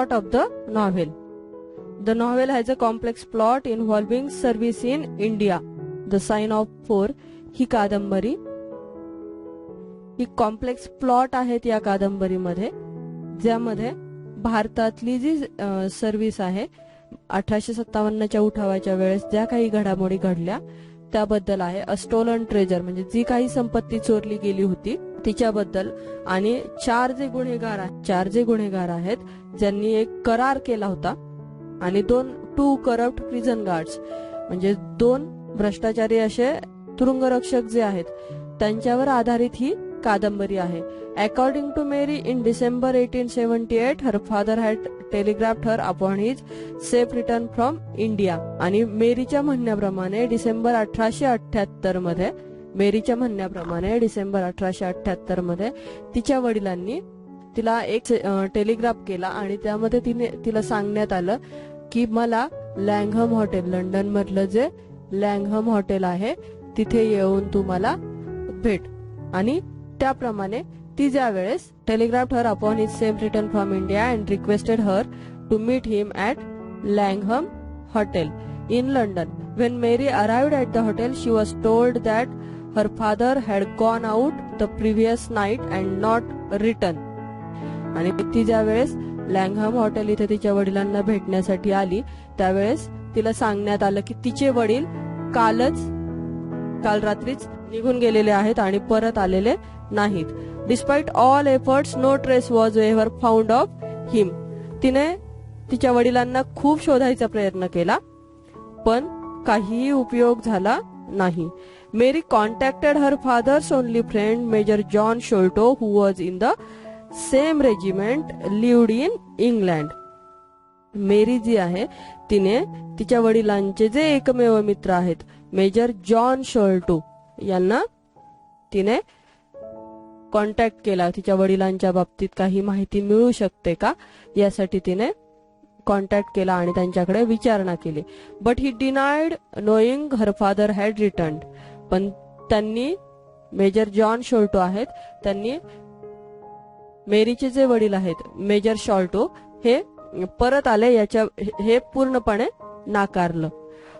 plot of the novel. The novel has a complex plot involving service in India. The Sign of Four ही कादंबरी ही complex plot आहेत या कादंबरीमध्ये, ज्यामध्ये भारतातली जी service आहे 1857च्या उठावाच्या वेळेस ज्या काही घडामोडी घडल्या त्याबद्दल आहे. अ स्टोलन ट्रेजर म्हणजे जी काही संपत्ती चोरली गेली होती तिच्याबद्दल, आणि चार जे गुन्हेगार आहेत ज्यांनी एक करार केला होता, आणि टू करप्ट प्रिझन गार्ड्स म्हणजे 2 भ्रष्टाचारी असे तुरुंगरक्षक जे आहेत त्यांच्यावर आधारित ही कादंबरी आहे. According to Mary, in December 1878 her father had telegraphed her upon his safe return from India. आणि मेरीच्या म्हणण्याप्रमाणे डिसेंबर 1878 मध्ये तिच्या वडिलांनी तिला एक टेलिग्राफ केला आणि त्यामध्ये तिला सांगण्यात आलं की मला लँगहम हॉटेल, लंडन मधलं जे लँगहम हॉटेल आहे तिथे येऊन तू मला भेट. आणि त्याप्रमाणे ती ज्या वेळेस telegraphed her upon his safe return from India and requested her to meet him at Langham hotel in London. When Mary arrived at the hotel, she was told that her father had gone out the previous night and not returned. आणि ती ज्या वेळेस लँगहम hotel इथे तिच्या वडिलांना भेटण्यासाठी आली त्यावेळेस तिला सांगण्यात आलं की तिचे वडील काल रात्रीच निघून गेलेले आहेत आणि परत आलेले नाहीत. Despite all efforts no trace was ever found of him. तिने तिच्या वडिलांना खूप शोधायचा प्रयत्न केला पण काहीही उपयोग झाला नाही. Mary contacted her father's only friend Major John Sholto who was in the same regiment lived in England. Mary जी आहे तिने तिच्या वडिलांचे जे एकमेव मित्र आहेत मेजर जॉन शोल्टो यांना तिने कॉन्टॅक्ट केला. तिच्या वडिलांच्या बाबतीत काही माहिती मिळू शकते का यासाठी तिने कॉन्टॅक्ट केला आणि त्यांच्याकडे विचारणा केली. But he denied knowing her father had return. पण त्यांनी, मेजर जॉन शोल्टो आहेत, त्यांनी मेरीचे जे वडील आहेत मेजर शॉल्टो हे परत आले हे पूर्णपणे नाकारलं.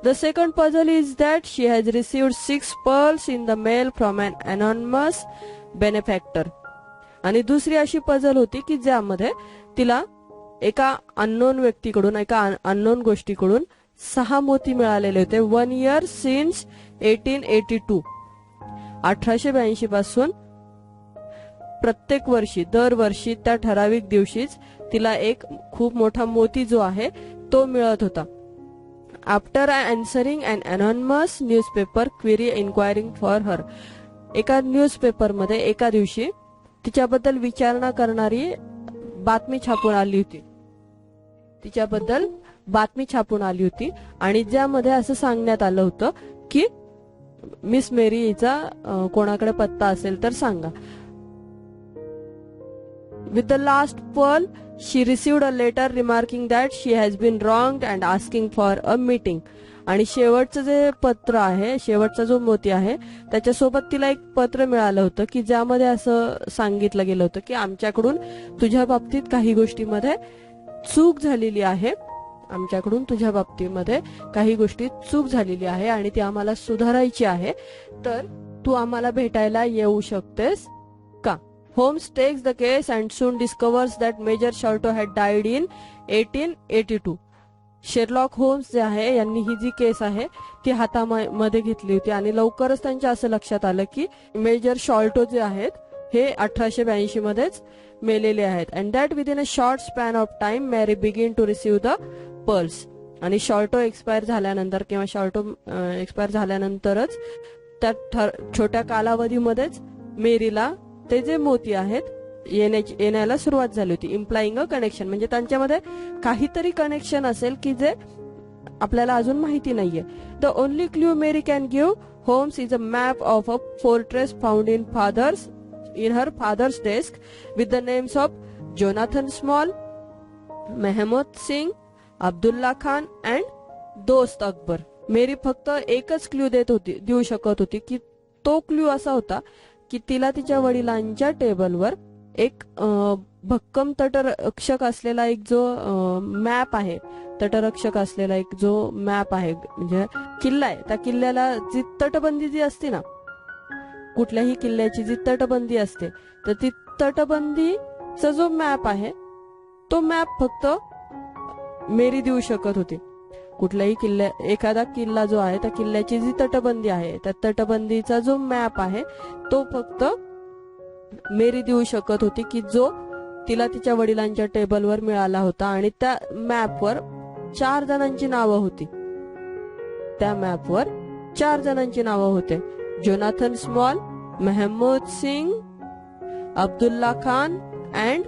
The second puzzle is that she has received 6 pearls in the mail from an anonymous benefactor. आणि दुसरी अशी पझल होती की ज्यामध्ये तिला एका अननोन व्यक्तीकडून, एका अननोन गोष्टीकडून 6 मोती मिळालेले होते. 1 year since 1882. 1882 पासून प्रत्येक वर्षी, दरवर्षी त्या ठराविक दिवशीच तिला एक खूप मोठा मोती जो आहे तो मिळत होता. After answering an anonymous newspaper query inquiring for her. एका न्यूजपेपरमध्ये एका दिवशी तिच्याबद्दल विचारणा करणारी बातमी छापून आली होती. तिच्याबद्दल बातमी छापून आली होती आणि ज्यामध्ये असं सांगण्यात आलं होतं की मिस मेरी हिचा कोणाकडे पत्ता असेल तर सांगा. With the last pearl, she received a letter remarking that she has been wronged and asking for a meeting. आणि शेवटचं जे पत्र आहे, शेवटचा जो मोती आहे त्याच्यासोबत तिला एक पत्र मिळालं होतं की ज्यामध्ये असं सांगितलं गेलं होतं की आमच्याकडून तुझ्या बाबतीत काही गोष्टीमध्ये चूक झालेली आहे, आमच्याकडून तुझ्या बाबतीमध्ये काही गोष्टी चूक झालेली आहे आणि ती आम्हाला सुधारायची आहे, तर तू आम्हाला भेटायला येऊ शकतेस का. Holmes takes the case and soon discovers that Major Sholto had died in 1882. Sherlock Holmes जे आहे यांनी ही जी केस आहे ती हातामध्ये घेतली होती आणि लवकरच त्यांच्या असं लक्षात आलं की मेजर शॉल्टो जे आहेत हे 1882 मध्येच मेलेले आहेत. And that within a short span of time Mary begin to receive the pearls. आणि शॉल्टो एक्सपायर झाल्यानंतर किंवा शॉल्टो एक्सपायर झाल्यानंतरच त्या छोट्या कालावधीमध्येच मेरीला ते जे मोती आहेत येण्याला सुरुवात झाली होती. इम्प्लाइंग अ कनेक्शन म्हणजे त्यांच्यामध्ये काहीतरी कनेक्शन असेल की जे आपल्याला अजून माहिती नाहीये. The only clue Mary can give Holmes is a map of a fortress found in her father's desk with the names of Jonathan Small, Mehmood Singh, Abdullah Khan and Dost Akbar. मेरी फक्त एकच क्ल्यू देऊ शकत होती की तो क्ल्यू असा होता की तिला तिच्या वडिलांच्या टेबलवर एक भक्कम तटरक्षक असलेला एक जो मॅप आहे, तटरक्षक असलेला एक जो मॅप आहे, म्हणजे किल्ला आहे, त्या किल्ल्याला जी तटबंदी जी असते ना, कुठल्याही किल्ल्याची जी तटबंदी असते, तर ती तटबंदीचा जो मॅप आहे तो मॅप फक्त मेरी देऊ शकत होती. कुठल्याही एखादा किल्ला जो आहे त्या किल्ल्याची जी तटबंदी आहे, त्या तटबंदीचा जो मॅप आहे तो फक्त मेरी देऊ शकत होती, की जो तिला तिच्या वडिलांच्या टेबलवर मिळाला होता. आणि त्या मॅपवर 4 जणांची नावं होती. त्या मॅपवर 4 जणांची नावं होते. Jonathan Small, Mahmood Singh, Abdullah Khan and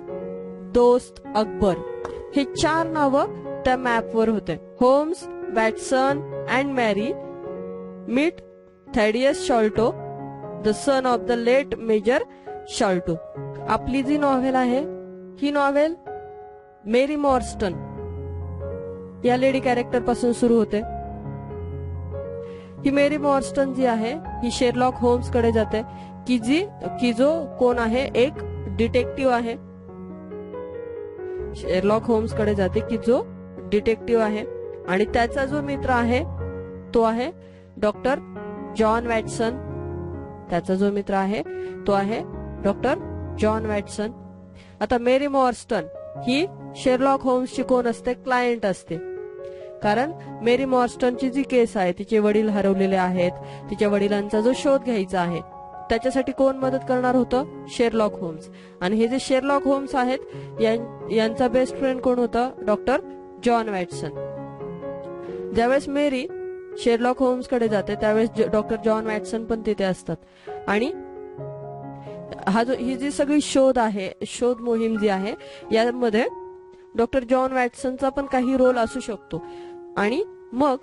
Dost Akbar, हे 4 नावं त्या मॅपवर होते. Holmes, Watson and Mary meet Thaddeus Sholto, the son of the late Major Sholto. आपली जी नॉव्हेल आहे ही नॉव्हेल मेरी मॉर्स्टन या लेडी कॅरेक्टर पासून सुरू होते. ही मेरी मॉर्स्टन जी आहे ही शेरलॉक होम्स कडे जाते, की जो कोण आहे, एक डिटेक्टिव्ह आहे. शेरलॉक होम्स कडे जाते की जो डिटेक्टिव्ह आहे आणि त्याचा जो मित्र आहे तो आहे डॉक्टर जॉन वॅटसन. त्याचा जो मित्र आहे तो आहे डॉक्टर जॉन वॅटसन. आता मेरी मॉर्स्टन ही शेरलॉक होम्सची कोण असते, क्लायंट असते. कारण मेरी मॉर्स्टनची जी केस आहे, तिचे वडील हरवलेले आहेत, तिच्या वडिलांचा जो शोध घ्यायचा आहे, त्याच्यासाठी कोण मदत करणार होतं, शेरलॉक होम्स. आणि हे जे शेरलॉक होम्स आहेत यांचा बेस्ट फ्रेंड कोण होता, डॉक्टर जॉन वॅटसन. ज्यावेळेस मेरी शेरलॉक होम्स कडे जाते त्यावेळेस डॉक्टर जॉन वॅटसन पण तिथे असतात. आणि ही जी सगळी शोध मोहीम जी आहे यामध्ये डॉक्टर जॉन वॅटसनचा पण काही रोल असू शकतो. आणि मग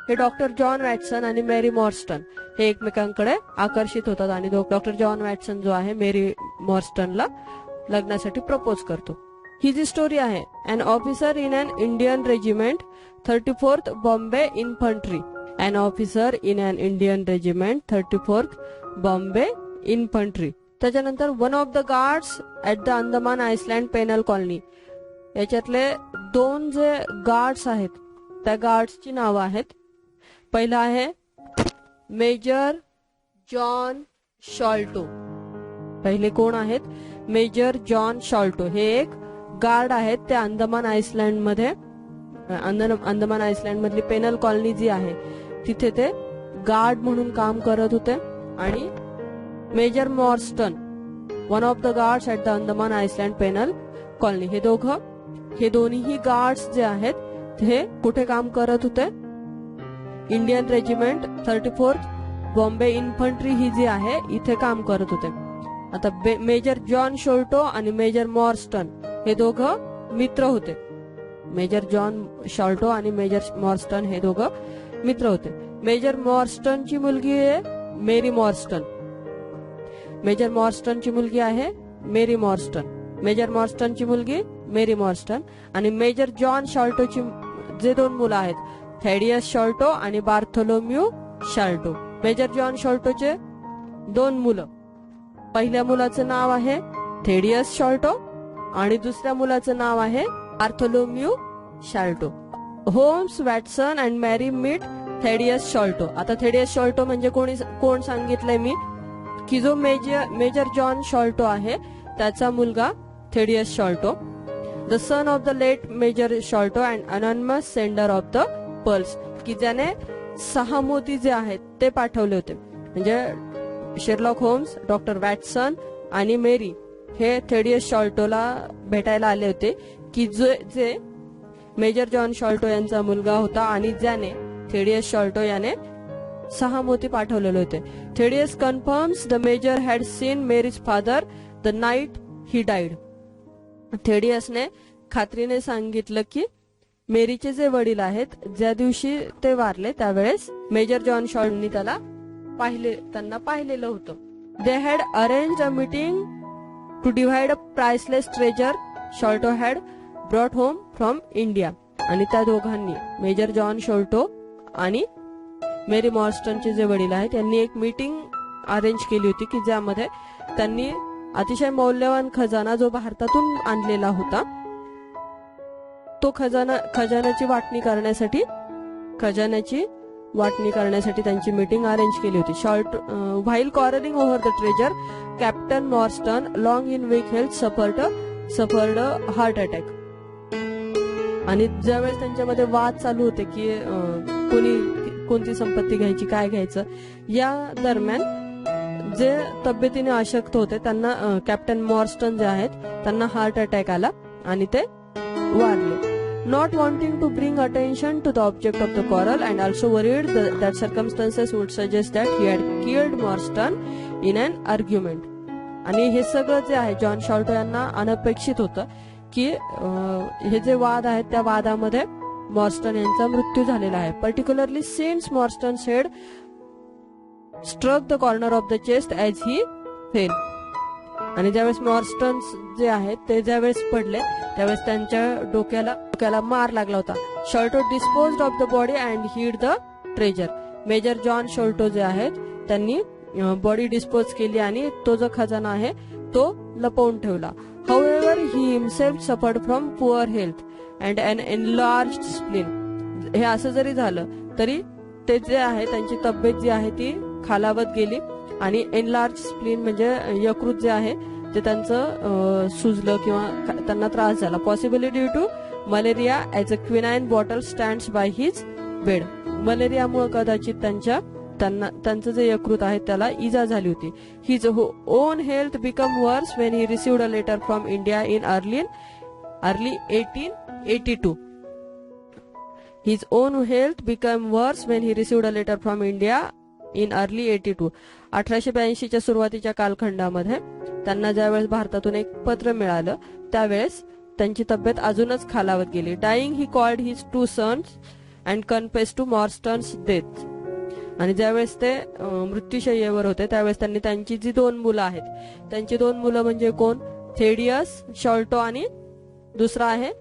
हे डॉक्टर जॉन वॅटसन आणि मेरी मॉर्स्टन हे एकमेकांकडे आकर्षित होतात आणि डॉक्टर जॉन वॅटसन जो आहे मेरी मॉर्स्टनला लग्नासाठी प्रपोज करतो. ही जी स्टोरी आहे, an officer in an Indian regiment 34th Bombay infantry. An officer in an Indian regiment 34th Bombay infantry. त्याच्यानंतर one of the guards at the Andaman island penal colony. याच्यातले 2 जे गार्ड्स आहेत त्या गार्ड्सची नावं आहेत. पहिला आहे मेजर जॉन शॉल्टो. पहिले कोण आहेत, मेजर जॉन शॉल्टो. हे एक गार्ड आहेत. ते अंदमान आयसलँड मधली पेनल कॉलनी जी आहे तिथे ते गार्ड म्हणून काम करत होते. आणि Major Morstan, one of the guards at the Andaman island penal colony, हे दोन्ही गार्ड्स जे आहेत हे कुठे काम करत होते, Indian regiment 34th Bombay infantry ही जी आहे इथे काम करत होते. आता मेजर जॉन शॉल्टो आणि मेजर मॉर्स्टन हे दोघं मित्र होते. मेजर जॉन शॉल्टो आणि मेजर मॉर्स्टन हे दोघं मित्र होते. मेजर मॉर्स्टनची मुलगी आहे मेरी मॉर्स्टन. मेजर मॉर्स्टनची मुलगी आहे मेरी मॉर्स्टन. मेजर मॉर्स्टनची मुलगी मेरी मॉर्स्टन. आणि मेजर जॉन शॉल्टोची जे 2 मुलं आहेत, थॅडियस शॉल्टो आणि बार्थोलोम्यू शॉल्टो. मेजर जॉन शॉल्टोचे 2 मुलं. पहिल्या मुलाचं नाव आहे थॅडियस शॉल्टो आणि दुसऱ्या मुलाचं नाव आहे Bartholomew Sholto. Homes, Watson and Mary meet Thaddeus Sholto. आता थॅडियस शॉल्टो म्हणजे कोण सांगितलंय मी, की जो मेजर जॉन शॉल्टो आहे त्याचा मुलगा Thaddeus Sholto, the son of the late Major Sholto and anonymous sender of the pearls, की ज्याने 6 मोती जे आहेत ते पाठवले होते. म्हणजे शेरलॉक होम्स, डॉक्टर वॅटसन आणि मेरी हे थॅडियस शॉल्टोला भेटायला आले होते, की जे मेजर जॉन शॉल्टो यांचा मुलगा होता आणि ज्याने थॅडियस शॉल्टो याने 6 मोती पाठवलेले होते. Thaddeus confirms the major had seen Mary's father the night he died. थॅडियसने खात्रीने सांगितलं की मेरीचे जे वडील आहेत ज्या दिवशी ते वारले त्यावेळेस मेजर जॉन शॉल्टोनी त्यांना पाहिलेलं होतं. They had arranged a meeting to divide a priceless treasure Sholto had brought home from India. आणि त्या दोघांनी, मेजर जॉन शॉल्टो आणि मेरी मॉर्स्टनचे जे वडील आहेत, त्यांनी एक मीटिंग अरेंज केली होती की ज्यामध्ये त्यांनी अतिशय मौल्यवान खजाना जो भारतातून आणलेला होता, तो खजान्याची वाटणी करण्यासाठी त्यांची मीटिंग अरेंज केली होती. While quarrelling over the treasure, Captain Morstan long in weak health suffered heart attack. आणि ज्यावेळेस त्यांच्यामध्ये वाद चालू होते की कोणती संपत्ती घ्यायची, काय घ्यायचं, या दरम्यान जे तब्येतीने अशक्त होते त्यांना कॅप्टन मॉर्स्टन जे आहेत त्यांना हार्ट अटॅक आला आणि ते वारले. Not wanting to bring attention to the object of the quarrel and also worried that circumstances would suggest that he had killed Marston in an argument. आणि हे सगळं जे आहे जॉन शॉल्टो यांना अनपेक्षित होतं की हे जे वाद आहेत त्या वादामध्ये मॉर्स्टन यांचा मृत्यू झालेला आहे. Particularly since Morstan's head struck the corner of the chest as he fell. आणि ज्यावेळेस मॉर्स्टन्स जे आहेत ते ज्यावेळेस पडले त्यावेळेस त्यांच्या डोक्याला मार लागला होता. Sholto disposed of the body and hid the treasure. Major John Sholto जे आहेत त्यांनी बॉडी डिस्पोज केली आणि तो जो खजाना आहे तो लपवून ठेवला. However he himself suffered from poor health and an enlarged spleen. हे असं जरी झालं तरी ते जे आहे त्यांची तब्येत जी आहे ती खालावत गेली आणि एनलार्ज स्प्लीन म्हणजे यकृत जे आहे ते त्यांचं सुजलं किंवा त्यांना त्रास झाला. Possibly due to malaria as a quinine bottle stands by his bed. मलेरियामुळे कदाचित त्यांचं जे यकृत आहे त्याला इजा झाली होती. His own health become worse when he received a letter from India in early 1882. His own health became worse when he received a letter from India in early 82. 1882च्या सुरुवातीच्या कालखंडामध्ये त्यांना ज्यावेळेस भारतातून एक पत्र मिळालं त्यावेळेस त्यांची तब्येत अजूनच खालावत गेली. Dying he called his 2 sons and confessed to Morstan's death. आणि ज्यावेळेस ते मृत्यूशय्येवर होते त्यावेळेस त्यांनी त्यांची जी 2 मुलं आहेत त्यांची 2 मुलं म्हणजे कोण, थेडियस शॉल्टो आणि दुसरा आहे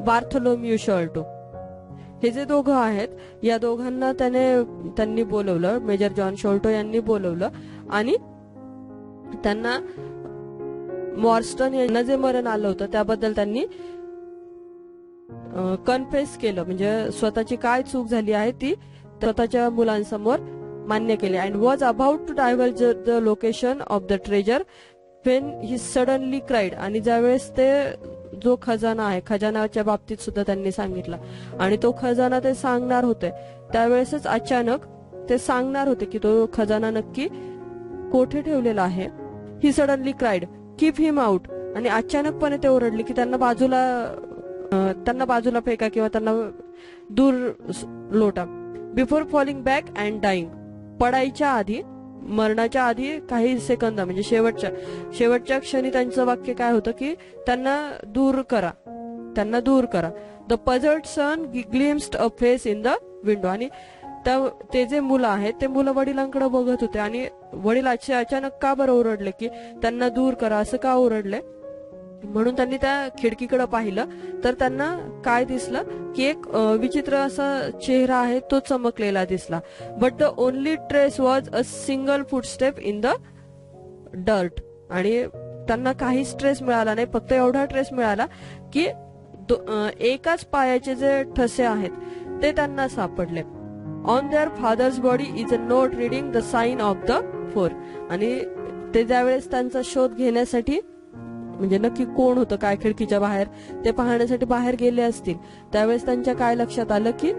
बार्थोलोम्यू शॉल्टो. हे जे दोघं आहेत या दोघांना त्यांनी बोलवलं, मेजर जॉन शॉल्टो यांनी बोलवलं आणि त्यांना मॉर्स्टन यांना जे मरण आलं होतं त्याबद्दल त्यांनी कन्फेस केलं, म्हणजे स्वतःची काय चूक झाली आहे ती स्वतःच्या मुलांसमोर मान्य केली. And was about to diverge the location of the treasure when he suddenly cried. आणि ज्यावेळेस ते जो खजाना आहे खजानाच्या बाबतीत सुद्धा त्यांनी सांगितलं आणि तो खजाना ते सांगणार होते त्यावेळेसच अचानक ते सांगणार होते की तो खजाना नक्की कोठे ठेवलेला आहे. ही सडनली क्राईड कीप हिम आउट. आणि अचानकपणे ते ओरडले की त्यांना बाजूला फेका किंवा त्यांना दूर लोटा. Before falling back and dying. पडायच्या आधी, मरणाच्या आधी काही सेकंद म्हणजे शेवटच्या क्षणी त्यांचं वाक्य काय होतं की त्यांना दूर करा. The puzzled son glimpsed a face in the window. आणि ते जे मुलं आहेत ते मुलं वडिलांकडे बघत होते आणि वडील अचानक का बरं ओरडले की त्यांना दूर करा असं का ओरडले म्हणून त्यांनी त्या खिडकीकडे पाहिलं तर त्यांना काय दिसलं की एक विचित्र असा चेहरा आहे तो चमकलेला दिसला. But the only trace was a single footstep in the dirt. आणि त्यांना काहीच ट्रेस मिळाला नाही, फक्त एवढा ट्रेस मिळाला की एकाच पायाचे जे ठसे आहेत ते त्यांना सापडले. On their father's body is a note reading the sign of the 4. आणि ते ज्यावेळेस त्यांचा शोध घेण्यासाठी म्हणजे नक्की कोण होतं काय खिडकीच्या बाहेर ते पाहण्यासाठी बाहेर गेले असतील त्यावेळेस त्यांच्या काय लक्षात आलं की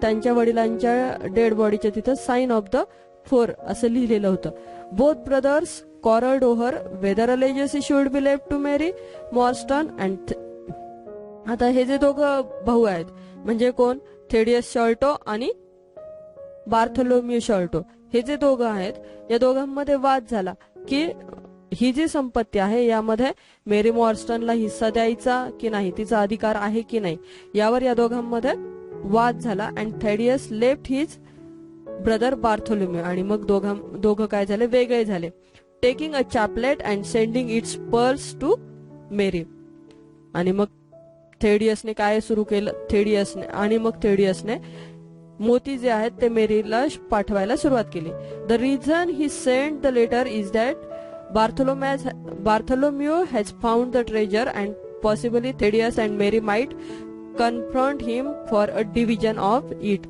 त्यांच्या वडिलांच्या डेड बॉडीच्या तिथं साइन ऑफ द 4 असं लिहिलेलं होतं. Both brothers quarreled over whether a legacy should be left to Mary Morstan and आता हे जे दोघं भाऊ आहेत म्हणजे कोण, थेडियस शॉल्टो आणि बार्थोलोम्यू शॉल्टो. हे जे दोघं आहेत या दोघांमध्ये वाद झाला की ही जी संपत्ती आहे यामध्ये मेरी मॉर्स्टनला हिस्सा द्यायचा की नाही, तिचा अधिकार आहे की नाही, यावर या दोघांमध्ये वाद झाला. And Thaddeus left his brother Bartholomew. आणि मग दोघं काय झाले, वेगळे झाले. Taking a chaplet and sending its pearls to Mary. आणि मग थेडियसने काय सुरू केलं, थेडियसने मोती जे आहेत ते मेरीला पाठवायला सुरुवात केली. The reason he sent the letter is that Bartholomew has found the treasure and possibly Thaddeus and Mary might confront him for a division of it.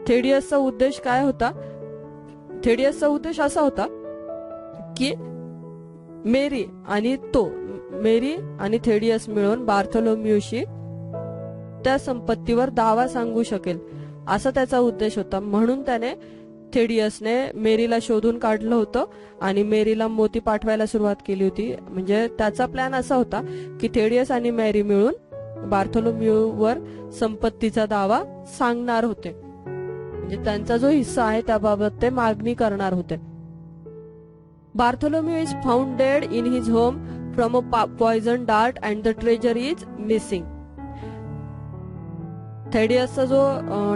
थेडियसचा उद्देश काय होता? थेडियसचा उद्देश असा होता की मेरी आणि थेडियस मिळून बार्थोलोम्यूशी त्या संपत्तीवर दावा सांगू शकेल असा त्याचा उद्देश होता. म्हणून त्याने थेडियसने मेरीला शोधून काढलं होतं आणि मेरीला मोती पाठवायला सुरुवात केली होती. म्हणजे त्याचा प्लॅन असा होता की थेडियस आणि मेरी मिळून बार्थोलोम्यूवर संपत्तीचा दावा सांगणार होते. म्हणजे त्यांचा जो हिस्सा आहे त्याबाबत ते मागणी करणार होते. Bartholomew is found dead in his home from a poison dart and the treasure is missing. थेडियसचा जो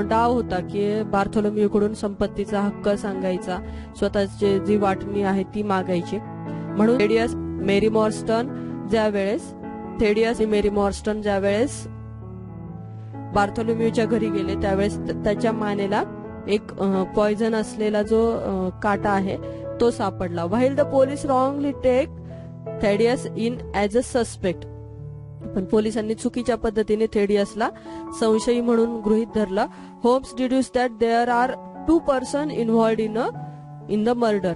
डाव होता की बार्थोलोम्यू कडून संपत्तीचा हक्क सांगायचा, स्वतःची जी वाटणी आहे ती मागायची. म्हणून थेडियस मेरी मॉर्स्टन ज्यावेळेस बार्थोलोम्यूच्या घरी गेले त्यावेळेस त्याच्या मानेला एक पॉइझन असलेला जो काटा आहे तो सापडला. While the police wrongly take Thaddeus in as a suspect. पण पोलिसांनी चुकीच्या पद्धतीने थेडियसला संशयी म्हणून गृहीत धरलं. Holmes deduce that there are 2 person involved in the murder.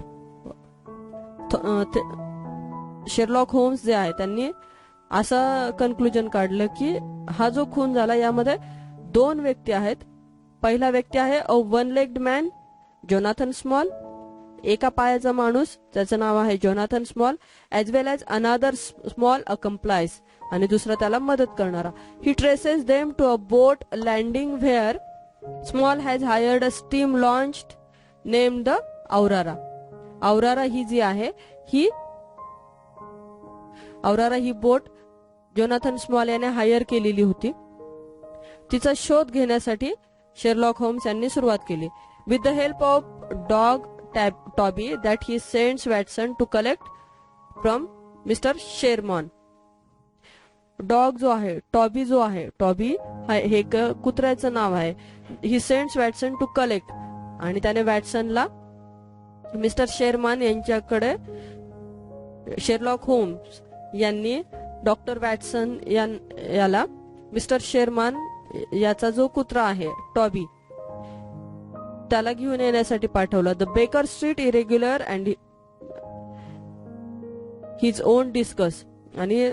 Sherlock Holmes जे आहे त्यांनी असं कन्क्लुजन काढलं की हा जो खून झाला यामध्ये 2 व्यक्ती आहेत. पहिला व्यक्ती आहे a one legged man Jonathan Small, एका पायाचा माणूस त्याचं नाव आहे Jonathan Small, as well as another small accomplice, आणि दुसरा त्याला मदत करणारा. He traces them to a boat landing where Small has hired a steam launched named the Aurora. Aurora ही जी आहे ही बोट जोनाथन स्मॉल याने हायर केलेली होती. तिचा शोध घेण्यासाठी शेरलॉक होम्स यांनी सुरुवात केली. With the help of dog Toby that he sends Watson to collect from mister Sherman. Dog जो आहे, टॉबी हे कुत्र्याचं नाव आहे. He sends Watson to collect, आणि त्याने वॅटसनला मिस्टर शेरमॅन यांच्याकडे शेरलॉक होम्स यांनी डॉक्टर वॅटसन याला मिस्टर शेरमॅन याचा जो कुत्रा आहे टॉबी त्याला घेऊन येण्यासाठी पाठवलं. The Baker Street irregular and his own discuss. आणि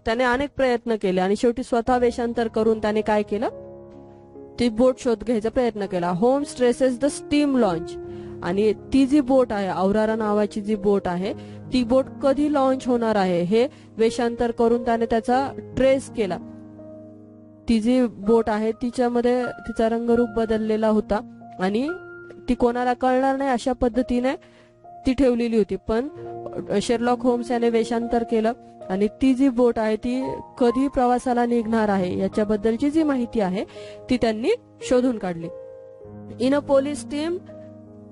त्याने अनेक प्रयत्न केले आणि शेवटी स्वतः वेषांतर करून त्याने काय केलं, ती बोट शोध घ्यायचा प्रयत्न केला. Holmes traces the steam launch. आणि ती जी बोट आहे, औरारा नावाची जी बोट आहे, ती बोट कधी लॉन्च होणार आहे हे वेषांतर करून त्याने त्याचा ट्रेस केला. ती जी बोट आहे तिच्यामध्ये तिचा रंगरूप बदललेला होता आणि ती कोणाला कळणार नाही अशा पद्धतीने ती ठेवलेली होती. पण शेरलॉक होम्स याने वेषांतर केलं आणि ती जी बोट आहे ती कधी प्रवासाला निघणार आहे याच्याबद्दलची जी माहिती आहे ती त्यांनी शोधून काढली. In a police team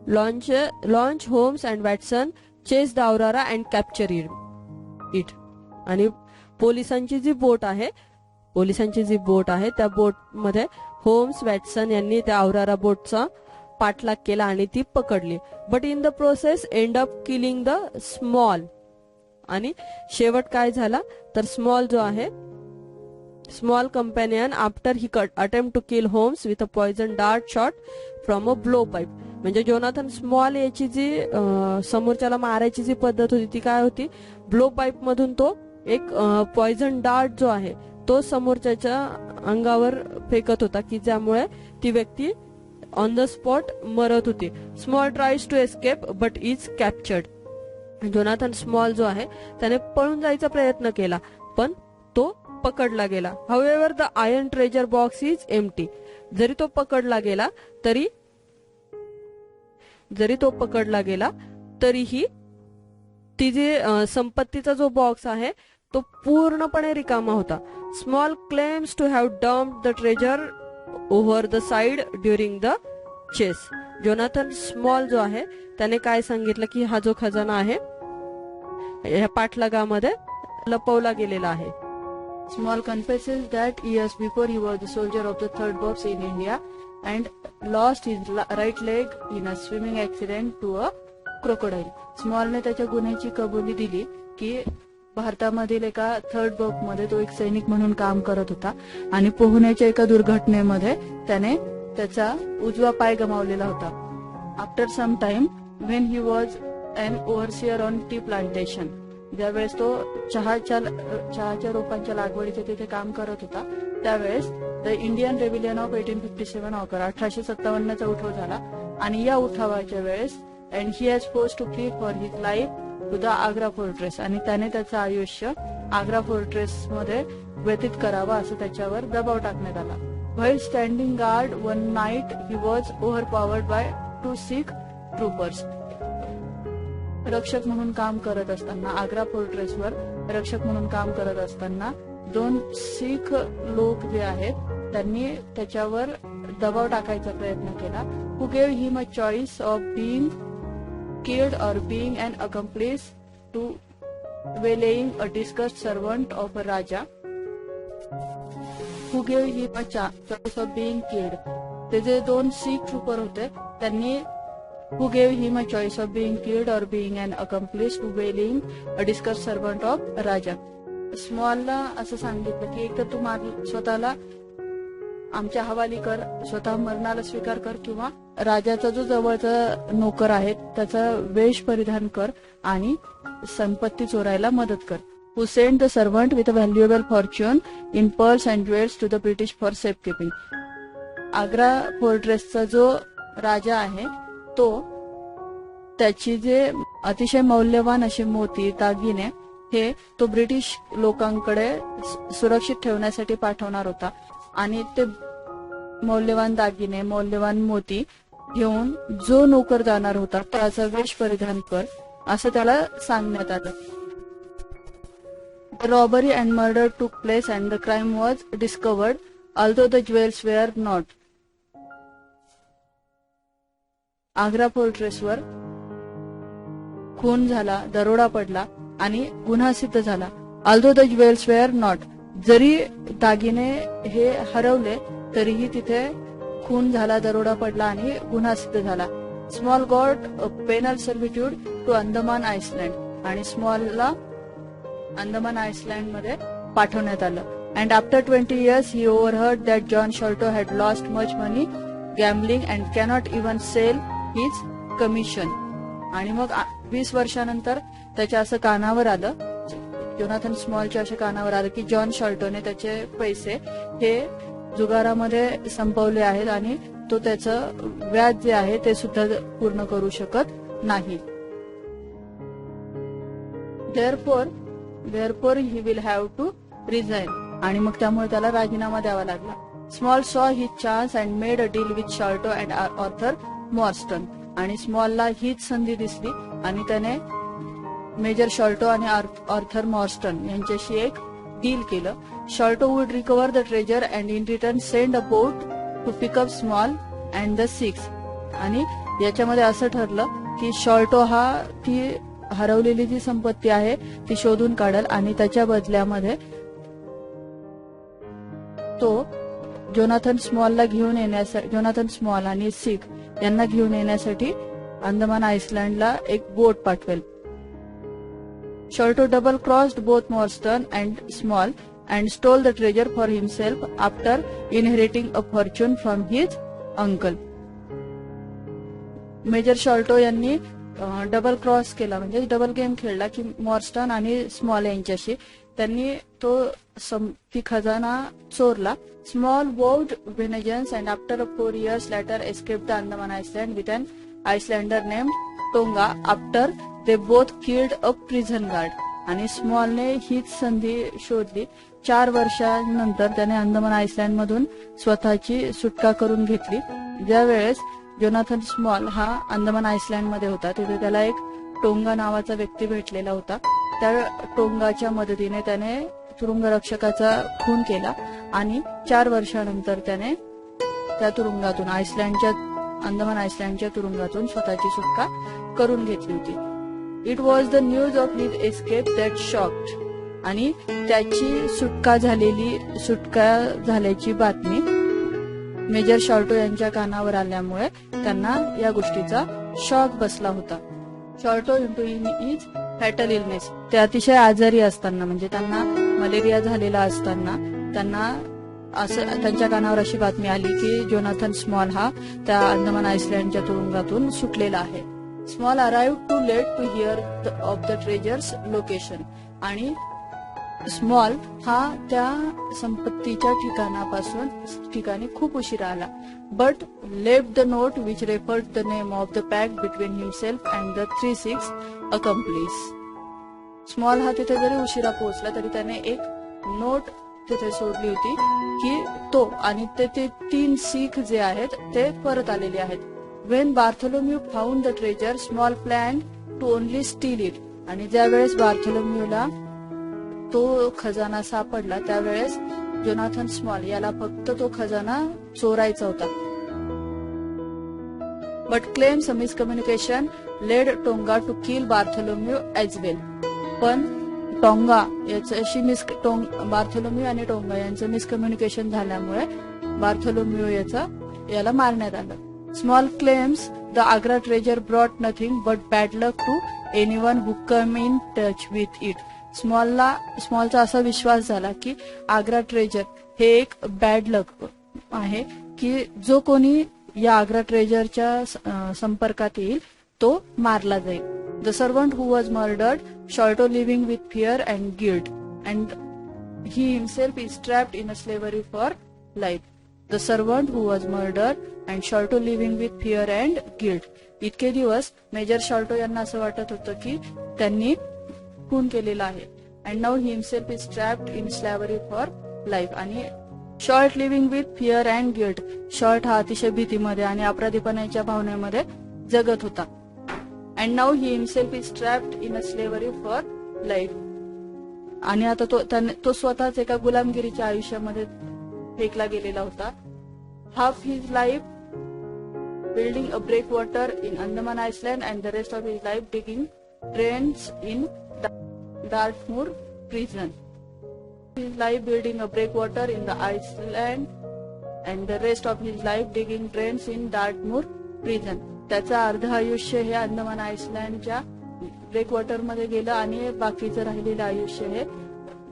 launch Holmes and Watson chase the Aurora and capture it. आणि पोलिसांची जी बोट आहे त्या बोटमध्ये होम्स वॅटसन यांनी त्या औरारा बोटचा पाठलाग केला आणि ती पकडली. But in the process end up killing the Small. आणि शेवट काय झाला तर स्मॉल जो आहे, Small companion after he attempt to kill Holmes with a poison dart shot from a blow pipe. म्हणजे जोनाथन स्मॉल याची जी समोरच्याला मारायची जी पद्धत होती ती काय होती, ब्लो पाईप मधून तो एक पॉइझन डार्ट जो आहे तो समोरच्याच्या अंगावर फेकत होता की ज्यामुळे ती व्यक्ती ऑन द स्पॉट मरत होती. Small tries to escape but is captured. Jonathan Small जो आहे त्याने पळून जायचा प्रयत्न केला पण तो पकडला गेला. However the iron treasure box is empty. जरी तो पकडला गेला तरीही ती जी संपत्तीचा जो बॉक्स आहे तो पूर्णपणे रिकामा होता. Small claims to have dumped the treasure over the side during the chase. Jonathan Small जो आहे त्याने काय सांगितलं की हा जो खजाना आहे या पाठलागामध्ये लपवला गेलेला आहे. Small confesses that years before he was the soldier of the 3rd corps in India and lost his right leg in a swimming accident to a crocodile. स्मॉलने त्याच्या गुन्ह्याची कबुली दिली की भारतामधील एका थर्ड बर्ग मध्ये तो एक सैनिक म्हणून काम करत होता आणि पोहण्याच्या एका दुर्घटनेमध्ये त्याने त्याचा उजवा पाय गमावलेला होता. After some time when he was an overseer on tea plantation, ज्यावेळेस तो चहाच्या रोपांच्या लागवडीचे तिथे काम करत होता, त्यावेळेस the Indian rebellion of 1857 occur, 1857चा उठाव झाला. आणि या उठावाच्या वेळेस and he has force to flee for his life to the Agra fortress, आणि त्याने त्याचं आयुष्य आग्रा फोर्ट्रेस मध्ये व्यतीत करावं असं त्याच्यावर दबाव टाकण्यात आला. While standing guard one night he was overpowered by 2 Sikh troopers. रक्षक म्हणून काम करत असताना, आग्रा फोर्ट्रेसवर रक्षक म्हणून काम करत असताना 2 शीख लोक जे आहेत त्यांनी त्याच्यावर दबाव टाकायचा प्रयत्न केला. Who gave him a choice of being killed or being an accomplice to waylaying a discussed servant of a Raja. Who gave him a choice of being killed. ते जे 2 शीख ट्रुपर होते त्यांनी who gave him a choice of being killed or being an accomplice to waylaying a discussed servant of a Raja. स्मॉलला असं सांगितलं की एक तर तू स्वतःला आमच्या हवाली कर, स्वतः मरणाला स्वीकार कर, किंवा राजाचा जो जवळचा नोकर आहे त्याचा वेश परिधान कर आणि संपत्ती चोरायला मदत कर. Who send the servant with a valuable fortune in pearls and jewels to the British for safe keeping. Agra फोर्ट्रेसचा जो राजा आहे तो त्याची जे अतिशय मौल्यवान असे मोती दागिने हे तो ब्रिटिश लोकांकडे सुरक्षित ठेवण्यासाठी पाठवणार होता आणि ते मौल्यवान दागिने, मौल्यवान मोती घेऊन जो नोकर जाणार होता त्याचा वेश परिधान कर असं त्याला सांगण्यात आलं. The robbery and murder took place and the crime was discovered although the jewels were not. Agra फोर्ट्रेसवर खून झाला, दरोडा पडला आणि गुन्हा सिद्ध झाला. Although the jewels were not, जरी दागिने हे हरवले तरीही तिथे खून झाला, दरोडा पडला आणि गुन्हा सिद्ध झाला. Small got penal servitude to Andaman island, आणि स्मॉलला अंदमान आयसलँड मध्ये पाठवण्यात आलं. And after 20 years he overheard that John Sholto had lost much money gambling and cannot even sell his commission. आणि मग 20 वर्षानंतर त्याच्या असं कानावर आलं, जोनाथन स्मॉलच्या अशा कानावर आलं की जॉन शॉल्टोने त्याचे पैसे हे जुगारामध्ये संपवले आहेत आणि तो त्याचं व्याज जे आहे ते सुद्धा पूर्ण करू शकत नाही. Therefore he will have to resign, आणि मग त्यामुळे त्याला राजीनामा द्यावा लागला. Small saw his chance and made a deal with Sholto and Arthur Morstan, आणि स्मॉलला हीच संधी दिसली आणि त्याने मेजर शॉल्टो आणि ऑर्थर मॉर्स्टन यांच्याशी एक डील केलं. Sholto would recover the treasure and in return send a boat to pick up Small and the six. आणि याच्यामध्ये असं ठरलं की शॉल्टो हा ती हरवलेली जी संपत्ती आहे ती शोधून काढल आणि त्याच्या बदल्यामध्ये तो जोनाथन स्मॉल आणि सिख यांना घेऊन येण्यासाठी अंदमान आयसलँडला एक बोट पाठवेल. Sholto double-crossed both Morstan and Small and stole the treasure for himself after inheriting a fortune from his uncle. Major Sholto यांनी डबल क्रॉस केला, म्हणजे डबल गेम खेळला की मॉर्स्टन आणि स्मॉल यांच्याशी. त्यांनी ती खजाना चोरला. Small vowed vengeance and after 4 years later escaped the Andaman Island with an Icelander named Tonga after they both killed a prison guard. आणि स्मॉलने हीच संधी शोधली. 4 वर्षांनंतर त्याने अंदमान आयसलँड मधून स्वतःची सुटका करून घेतली. ज्यावेळेस जोनाथन स्मॉल हा अंदमान आयसलँड मध्ये होता तिथे त्याला एक टोंगा नावाचा व्यक्ती भेटलेला होता. त्या टोंगाच्या मदतीने त्याने तुरुंगरक्षकाचा खून केला आणि 4 वर्षानंतर त्याने त्या तुरुंगातून अंदमान आयसलँडच्या तुरुंगातून स्वतःची सुटका करून घेतली होती. It was the news of his escape that shocked, आणि त्याची सुटका झाल्याची बातमी मेजर शॉल्टो यांच्या कानावर आल्यामुळे त्यांना या गोष्टीचा शॉक बसला होता. शॉर्टो इंटू इज फॅटल इलनेस. ते अतिशय आजारी असताना म्हणजे त्यांना मलेरिया झालेला असताना त्यांना असं त्यांच्या कानावर अशी बातमी आली की जोनाथन स्मॉल हा त्या अंदमान आयसलँडच्या तुरुंगातून सुटलेला आहे. Small arrived too late to hear of the treasure's location. आणि स्मॉल हा त्या संपत्तीच्या ठिकाणी खूप उशिरा आला. But left the note which referred the name of the pact between himself and the 3-6 accomplice. Small हा तिथे जरी उशिरा पोहोचला तरी त्याने एक नोट तिथे सोडली होती की तो आणि ते 3 शीख जे आहेत ते परत आलेले आहेत. When Bartholomew found the treasure Small plan to only steal it. आणि ज्यावेळेस बार्थोलोम्यूला तो खजाना सापडला त्यावेळेस जोनाथन स्मॉल याला फक्त तो खजाना चोरायचा होता. But claims a miscommunication led Tonga to kill Bartholomew as well. पण टोंगा याच्याशी बार्थोलोम्यू आणि टोंगा यांचं मिसकम्युनिकेशन झाल्यामुळे बार्थोलोम्यू याला मारण्यात आलं. Small claims the Agra treasure brought nothing but bad luck to anyone who come in touch with it. स्मॉलचा असा विश्वास झाला की आग्रा ट्रेजर हे एक बॅड लक आहे की जो कोणी या आग्रा ट्रेजरच्या संपर्कात येईल तो मारला जाईल. The servant who was murdered Sholto living with fear and guilt and he himself is trapped in a slavery for life. The servant who was murdered and Sholto living with fear and guilt. इतके दिवस major शॉर्टो यांना असं वाटत होतं की त्यांनी खून केलेला आहे. And now himself is trapped in slavery for life. आणि Sholto living with fear and guilt. Sholto हा अतिशय भीतीमध्ये आणि अपराधीपणाच्या भावनेमध्ये जगत होता. And now he himself is trapped in a slavery for life. आणि आता तो स्वतःच एका गुलामगिरीच्या आयुष्यामध्ये फेकला गेलेला होता. Half his life building a breakwater in Andaman island and the rest of his life digging drains in Dartmoor prison. His life building a breakwater in the Iceland and the rest of his life digging drains in Dartmoor prison. त्याचं अर्ध आयुष्य हे Andaman आयसलँडच्या breakwater मध्ये गेलं आणि बाकीचं राहिलेलं आयुष्य हे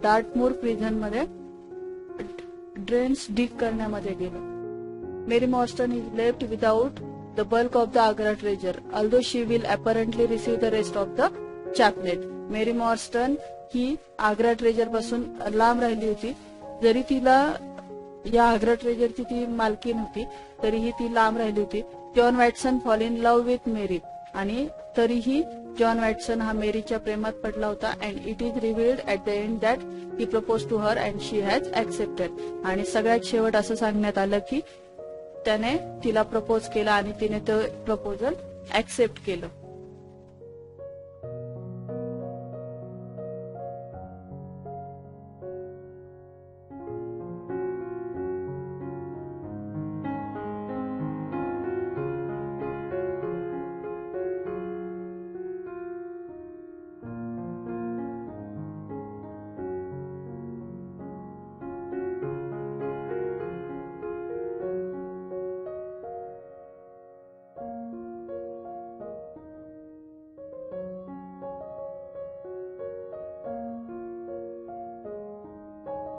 डार्टमूर प्रिझन मध्ये ड्रेन्स डिग करण्यामध्ये गेलं. Mary Morstan is left without the bulk of the Agra treasure although she will apparently receive the rest of the chaplet. Mary Morstan ही आग्रा ट्रेजर पासून लांब राहिली होती. जरी तिला या आग्रा ट्रेजरची ती मालकीन होती तरीही ती लांब राहिली होती. John Watson fall in love with Mary. आणि तरीही जॉन वॅटसन हा मेरीच्या प्रेमात पडला होता. And it is revealed at the end that he propose to her and she has accepted. आणि सगळ्यात शेवट असं सांगण्यात आलं की त्याने तिला प्रपोज केला आणि तिने ते प्रपोजल ऍक्सेप्ट केलं.